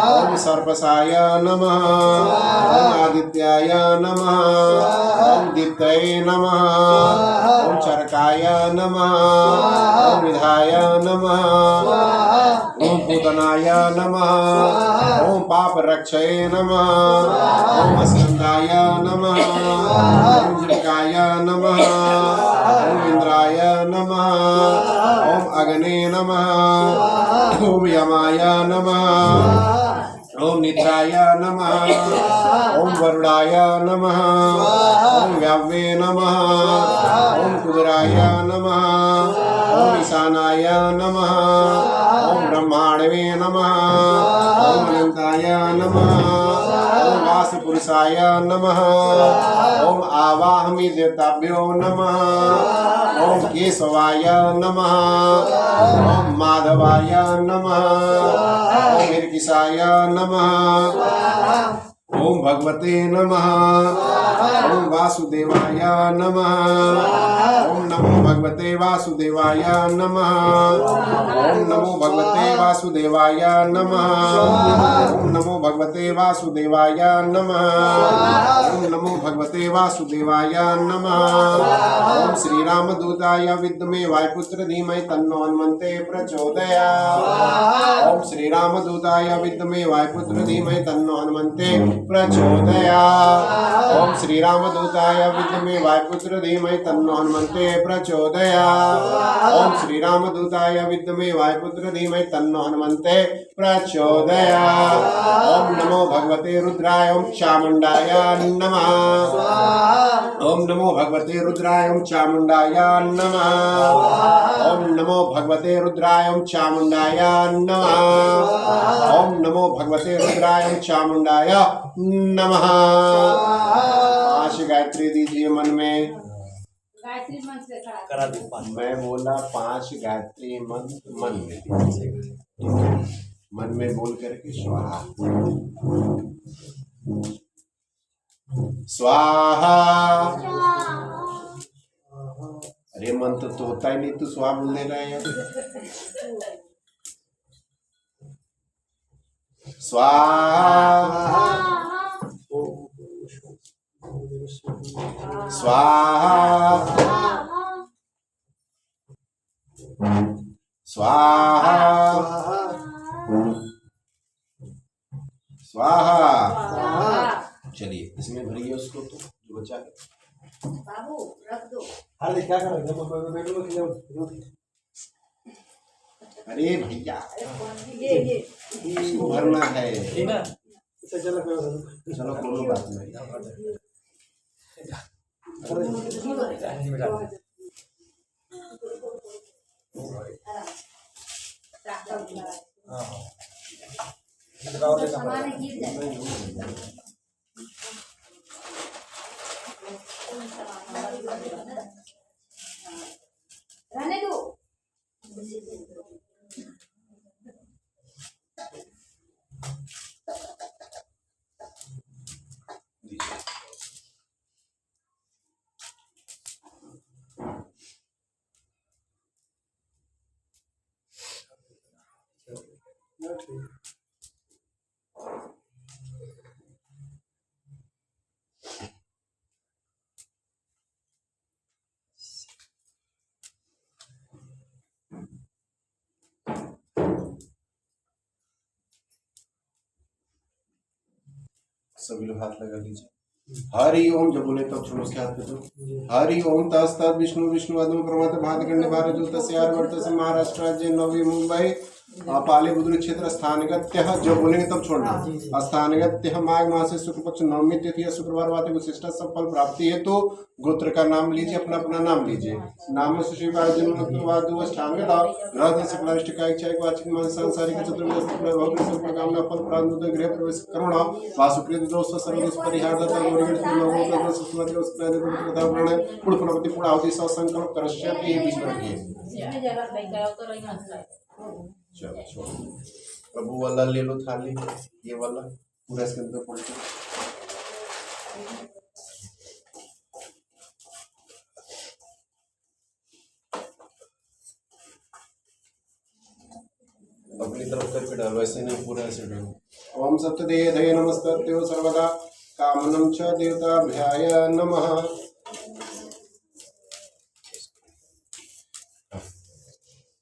ओम सर्पसाय नमः। ओम आदित्याय नमः। ओम दीप्तये नमः। ओम चरकाय नमः। ओम विधाय नमः। ओम पूतनाय नमः। ओम पाप रक्षये नमः। ओम स्कंदाय नमः। ओम जृकाय नमः। ओम इंद्राय नमः। ओम अग्ने नमः। ओम यमाय नमः। ओम निद्राय नमः। ओम वरुणाय नमः। ओम व्यावे नमः। ओम कुबेराय नमः। ओम ईशानाय नमः। ओम ब्रह्माण्डवे नमः। ओम अनंताय वासुदेवाय नमः। ओम वासुपुरुषाय नमः। ओम आवाहमि देवताभ्यो नमः। ओम केशवाय नमः। ओम माधवाय नमः। ओम हिरकिशाय नमः। ओम भगवते नमः। ओम वासुदेवाय नमः। ओम नमो भगवते वासुदेवाय नमः। ओम नमो भगवते वासुदेवाय नमः। ओम नमो भगवते वासुदेवाय नमः। ओम नमो भगवते वासुदेवाय नमः। ओम श्री राम दूताय विद्महे वायुपुत्र धीमहि तन्नो हनुमन्ते प्रचोदयात्। ओम श्री राम दूताय विद्महे वायुपुत्र धीमहि तन्नो हनुमन्ते प्रचोदयात्। ओम श्री राम दूताय विद्महे वायुपुत्र धीमहि तन्नो हनुमन्ते प्रचोदयात्। ओम श्री राम दूताय विद्महे वायुपुत्र धीमहि तन्नो हनुमन्ते प्रचोदयात्। ओम नमो भगवते रुद्राय ओम चामुण्डाय नमः। ओम नमो भगवते रुद्राय ओम चामुण्डाय नमः। ओम नमो भगवते रुद्राय ओम चामुण्डाय नमः। ओम नमो भगवते रुद्राय ओम चामुण्डाय नमः। 5 गायत्री दीजिए मन में। गायत्री मंत्र से करा दो पाँच। मैं बोला 5 गायत्री मंत्र मन में, मन में बोल करके स्वाहा स्वाहा। अरे मंत्र तो होता ही नहीं, तू स्वाहा बोल दे रहा है यार। स्वाहा स्वाहा स्वाहा स्वाहा। चलिए इसमें भरिए उसको, तो जो बचा है। बाबू रख दो। अरे क्या कर रहे हो? बेडरूम में जाओ। अरे भैया ये इसको भरना है। ठीक है इसे चलो करो। चलो कोई बात नहीं। सामान गिर जाए। रहने दो। सभी लोग हाथ लगा लीजिए। हरि ओम जब बोले तब छोड़ो उसके हाथ पे तो। हरि ओम तस्तत् विष्णु विष्णु अदम प्रमात भातखंड भारत जो तस्यार वर्तसे महाराष्ट्र राज्य नवी मुंबई पालीपुत्र क्षेत्र स्थानगत्य। जब बोलेंगे तब छोड़ना। स्थानगत्य माघ मास से शुक्ल पक्ष नवमी तिथि या शुक्रवार वाते विशिष्ट सफल प्राप्ति है। तो गोत्र का नाम लीजिए, अपना अपना नाम लीजिए। नाम से स्वीकार सांसारिक कामना फल प्रांत गृह प्रवेश करुणा वासुकृत दोष सर्वदोष परिहार पुण्यपति पुणावती संकल्प करश्यति चलो छोड़ो। प्रभु वाला ले लो थाली, ये वाला पूरा इसके अंदर पलटो। अपनी तरफ करके डालो, ऐसे नहीं पूरा ऐसे डालो। ओम सत्यदेह नमस्तत्यो सर्वदा कामनं च देवताभ्याय नमः।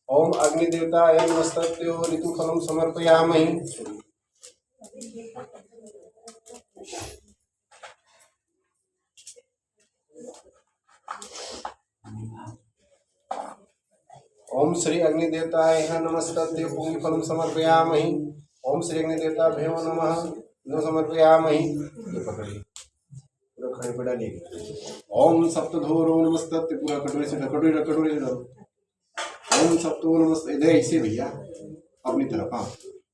ओम अग्निदेवताय नमस्तत्यो ऋतुफलं समर्पयामि। ओम श्री अग्निदेवताय नमस्तत्यो पुण्यफलं समर्पयामि। ओम श्री अग्निदेवताभ्यो नमः न समर्पयामि। ये पकड़िए, पूरा खड़े पे डालिए। ओम सप्तधोरो नमस्तत्यो, पूरा कटोरे से कटोरे डालो। ओम सप्तो नमस्ते, इधर ऐसे भैया अपनी तरफ। हाँ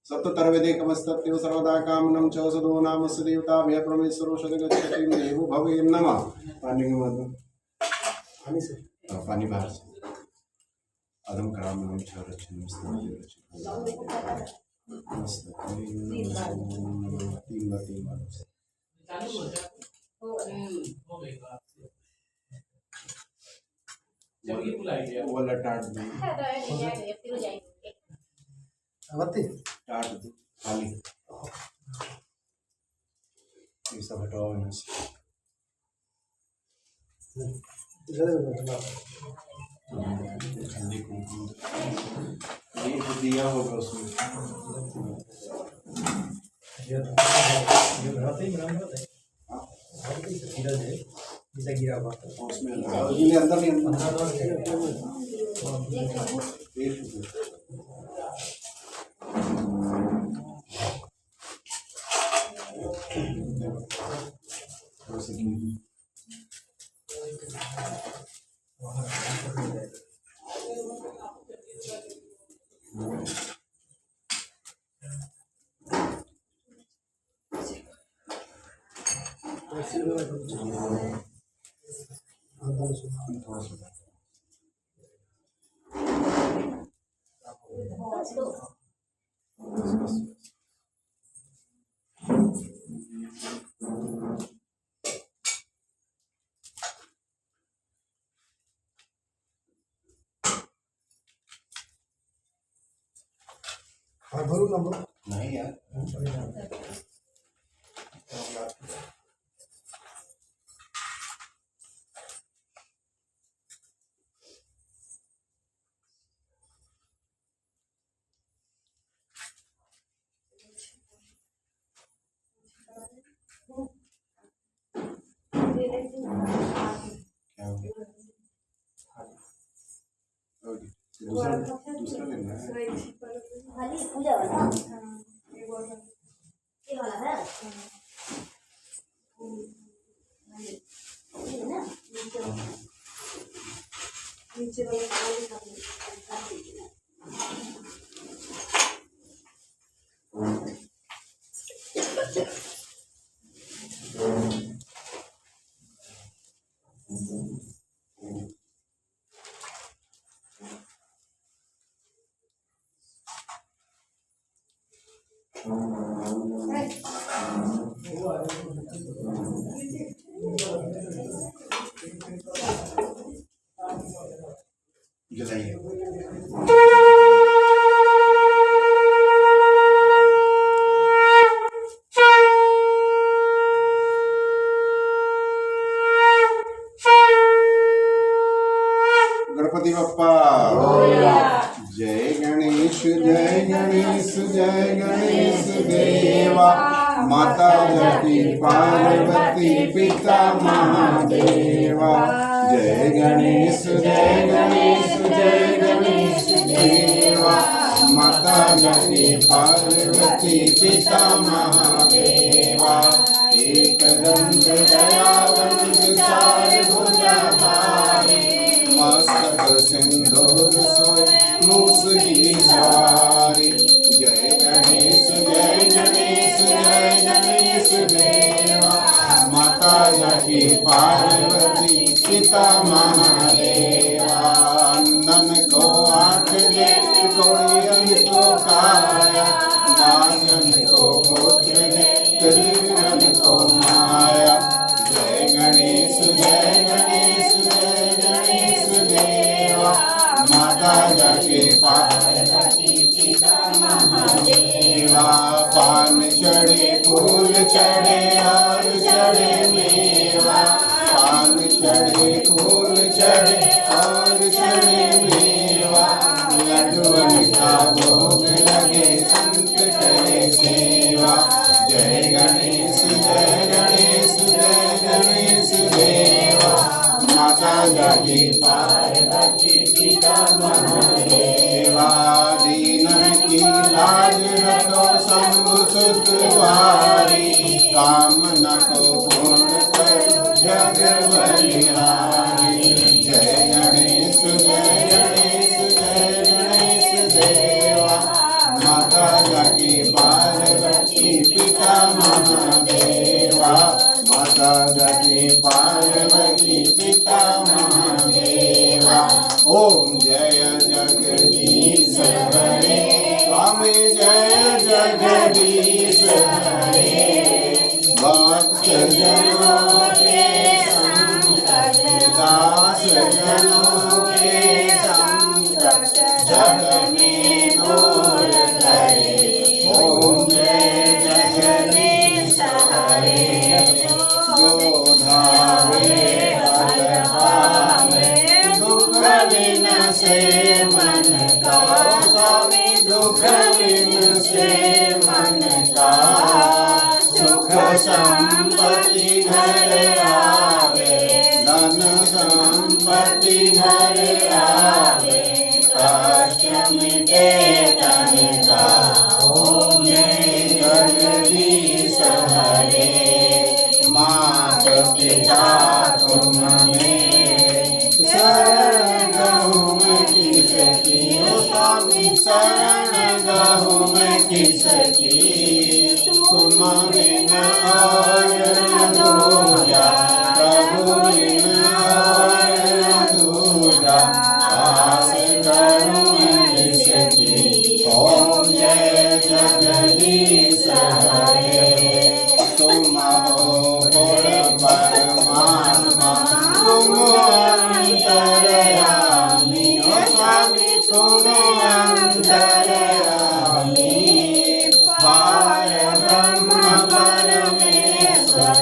सप्ततर्वेदेकमस्तत्यो सर्वदा कामनं च सदो नाम स देवताभ्यः परमेश्वरो सदगच्छति देवो भवे नमः। पानी के मत पानी से पानी बाहर से अदम करामनं च रचनं मस्त तीन बार वो लटाट दे आवाती टाट दे खाली ये सब हटाओ यहाँ से खाली कुमकुम ये तो दिया होगा उसमें ये बनाते ही बनाते हैं गिरा दे जैसा गिरा हुआ उसमें अंदर नहीं भरू नंबर नहीं यार दूसरा दूसरा लेना है खाली पूजा वाला ये वाला है ये ना नीचे वाला जलाइए गणपति बप्पा जय गणेश जय गणेश देवा माता जगती पार्वती पिता महादेवा जय गणेश देवा माता जगती पार्वती पिता महादेवा एक दंत दयावंत चार भुजाधारी मस्तक सिंदूर सोय मूस की सवारी जय गणेश देवा माता जगती पार्वती पिता महादेवा नंदन को आंख दे कोड़ियन को काया मानन को पुत्र दे त्रिविक्रम को माया जय गणेश देवा माता जगती पार्वती पिता महादेवा पान चढ़े फूल चढ़े और चढ़े मेवा पान चढ़े फूल चढ़े और चढ़े मेवा लड्डुअन का भोग लगे संत करे सेवा जय गणेश देवा माता जगती पार्वती पिता महादेवा दीनन की लाज रखो शंभु सुतवारी कामना को पूर्ण कर जग बलिहारी जय गणेश देवा माता जगती पाहि पिता महादेवा। ओम जय जगदीश हरे स्वामी जय जगदीश हरे। भक्त जनों के संकट दास जनों के संकट जग में दूर करे। ओम जय जगदीश हरे जो धावे हर पावे दुख विनसे मन का। स्वामी दुख विनसे मन का सुख संपत्ति घर आवे। धन संपत्ति घर आवे कष्ट मिटे तन का। ओम जय जगदीश हरे मात पिता तुम मेरे शरण गहूँ मैं किसकी। ओ स्वामी शरण गहूँ मैं किसकी। तुम बिन और न दूजा प्रभु बिन और न दूजा आस करूँ मैं किसकी। ओम जय जगदीश हरे तुम हो परमात्मा तुम अंतर्यामी। ओ स्वामी तुम अंतर्यामी पार ब्रह्म परमेश्वर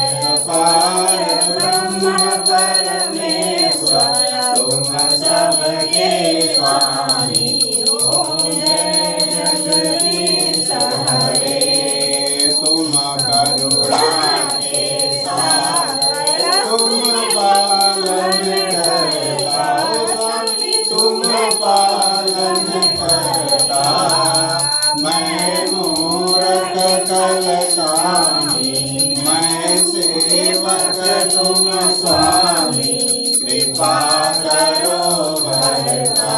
पार ब्रह्म परमेश्वर तुम सबके स्वामी। ओम जय जगदीश हरे तुम करुणा के सागर तुम पालन करता। स्वामी तुम पालन करता। मैं मूरख कलसामी मैं सेवक तुम स्वामी कृपा करो भरता।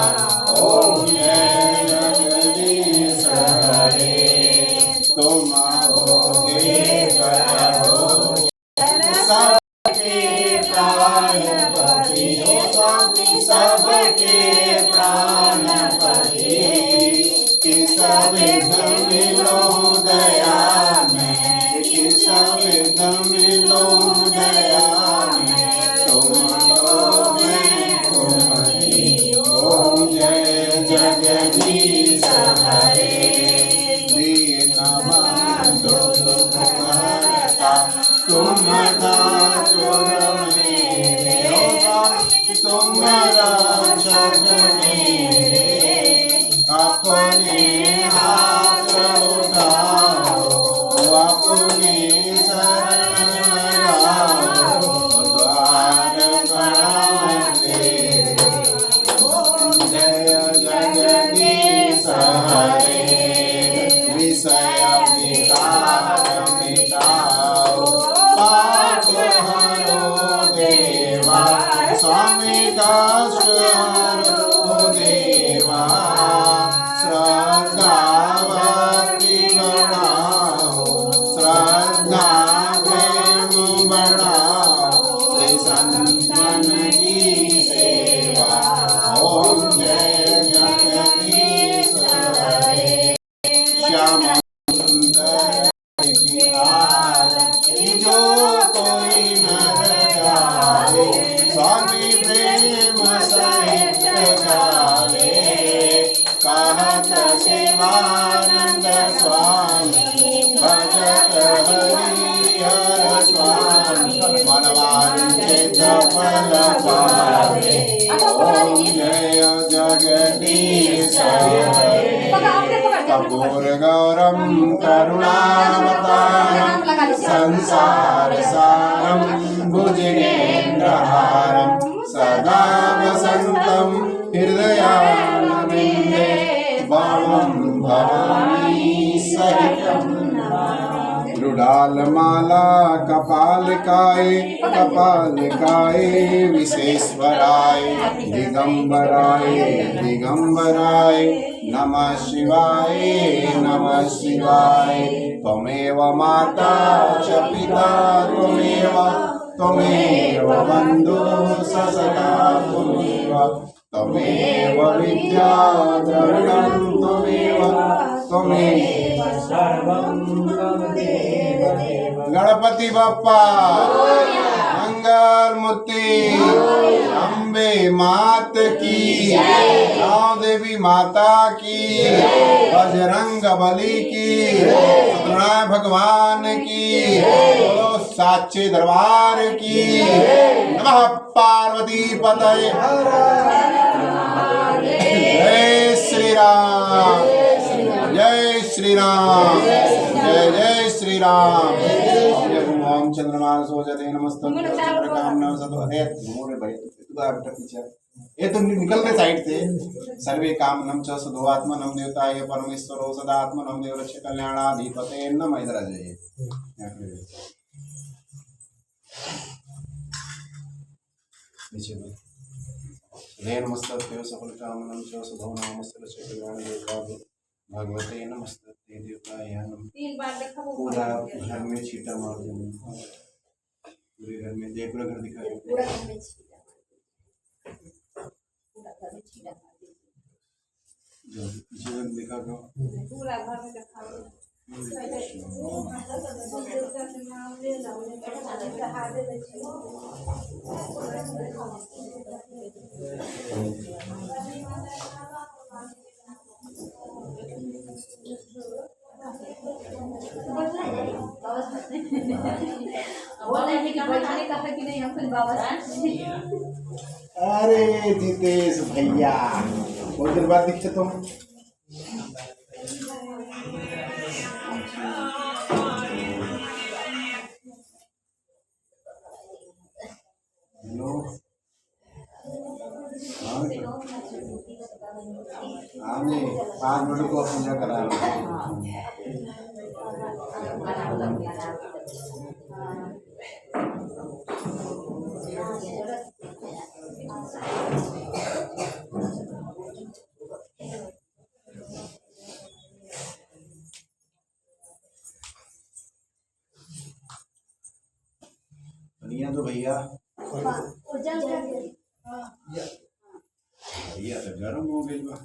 ओम जय जगदीश हरे तुम होगे करो सबके प्राणपति। ओ स्वामी सबके प्राणपति किस विध मिलो दया में किस विध मिलो दया में तुम लो मैं तुम्हारी। ओम जय जगदीश हरे दीनबंधु दुख हरता तुम ठाकुर मेरे। ओ स्वामी तुम रक्षक मेरे अपने हाथ उठाओ अपने शरण लगाओ द्वार बनाते। ओम जय जगदीश हरे विषय विकार मिटाओ पाप हरो देवा। स्वामी कष्ट हरो देवा श्रद्धा भक्ति बढ़ाओ श्रद्धा प्रेम बढ़ाओ संतन की सेवा। ओम जय जगदीश हरे श्याम सुंदर की आरती जो कोई नर गावे। स्वामी प्रेम सहित गावे कहत शिवानंद स्वामी भगत हरिहर स्वामी मनवांछित फल पावे। ओम जय जगदीश हरे कपूर गौरम करुणावतारम संसार सारम भुजगेन्द्रहारम सदा वसंतम हृदयारविंदे वामं भवानी सहितं रुडालमाला कपालिकाय विशेश्वराय दिगंबराय नमः शिवाय त्वमेव माता च पिता त्वमेव त्वमेव बन्धुः ससखा त्वमेव त्वमेव विद्या द्रविणं त्वमेव सर्वं त्वमेव देव। गणपति बप्पा मंगल मूर्ति अम्बे मात की, राम देवी माता की, बजरंग बली की, सत्यनारायण भगवान की, बोलो साचे दरबार की। नमः पार्वती पतये। जय श्री राम, जय श्री राम, जय जय श्री राम। ओम चंद्रमान सोजते नमस्तुभ्यं चंद्रकामना सदो। अरे मोरे भाई तू आ बेटा पीछे, ये तो निकल रहे साइड से। सर्वे कामनम च सदो आत्मनम देवताय परमेश्वरो सदात्मनम देव रक्ष कल्याणाधिपते नमः। इधर आ जाइए। नीचे में नमस्तुभ्यं सकल कामनम च सदो नमस्तुभ्यं रक्ष कल्याणाधिपते भगवते नमस्ते देवताय नमः। 3 बार देखा वो पूरा घर में छींटा मार देना, पूरे घर में। जय पूरा घर दिखा पूरा घर में छीटा मार दीजिए। पूरा घर में छीटा मार दीजिए। जो पीछे घर दिखा दो। पूरा घर में देखा वो कि नहीं हम फिर बाबा अरे जितेश भैया बहुत देर बाद दिखे तुम। हेलो हाँ नहीं 5 मिनट को पूजा करा बनिया तो भैया भैया तो गर्म हो गई बा।